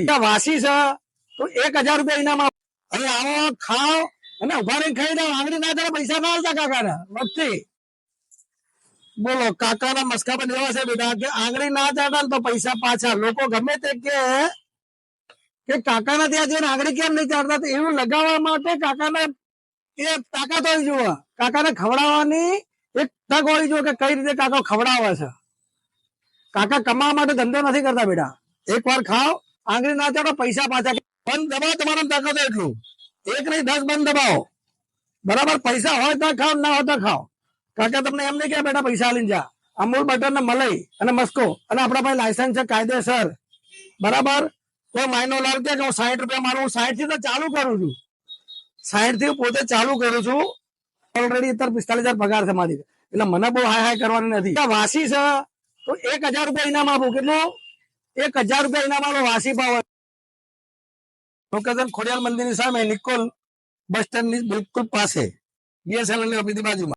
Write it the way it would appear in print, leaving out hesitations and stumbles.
વાસી છે તો 1000 રૂપિયા ઇનામ આપ અને આવો ખાઓ અને ઉભા રહીને ખાઈ જાઓ આંગળી ના કરે પૈસા ના આવતા કાકાના વચ્ચે બોલો કાકાના મસ્કા પર એવા છે બેટા કે આંગળી ના ચાટા તો પૈસા પાછા લોકો ગમે તે કે કાકાના ત્યાં જઈને આંગળી કેમ નહીં ચાટતા એવું લગાવવા માટે કાકાને એ તાકાત હોવી જોઈએ કાકાને ખવડાવવાની એક તક હોવી જોઈએ કે કઈ રીતે કાકા ખવડાવે છે કાકા કમાવા માટે ધંધો નથી કરતા બેટા એક વાર ખાઓ આંગળી ના ચાટો પૈસા પાછા બંધ દબાવો તમારા તાકાત એટલું એક નહીં 10 બંધ દબાવો બરાબર પૈસા હોય તો ખાઓ ના હોય તો ખાઓ કાકા તમને એમ નહીં કે બેટા પૈસા લઈને જા અમૂલ બટર ને મલાઈ અને મસ્કો અને આપણા પાસે લાયસન્સ છે કાયદેસર બરાબર કોઈ માયનો લાલ કે હું 60 રૂપિયા મારું 60 થી તો ચાલુ કરું છું 60 થી પોતે ચાલુ કરું છું ઓલરેડી અત્યારે 45,000 પગાર છે મારી એટલે મને બહુ હાય કરવાની નથી વાસી છે તો 1000 રૂપિયા ઇનામ આપું કેટલું 1000 રૂપિયા ઇનામ આપો વાસી ભાવ લોકેશન ખોડિયાર મંદિરની સામે નિકોલ બસ સ્ટેન્ડ ની બિલકુલ પાસે બીએસએનએલ ની ઓફિસની બાજુમાં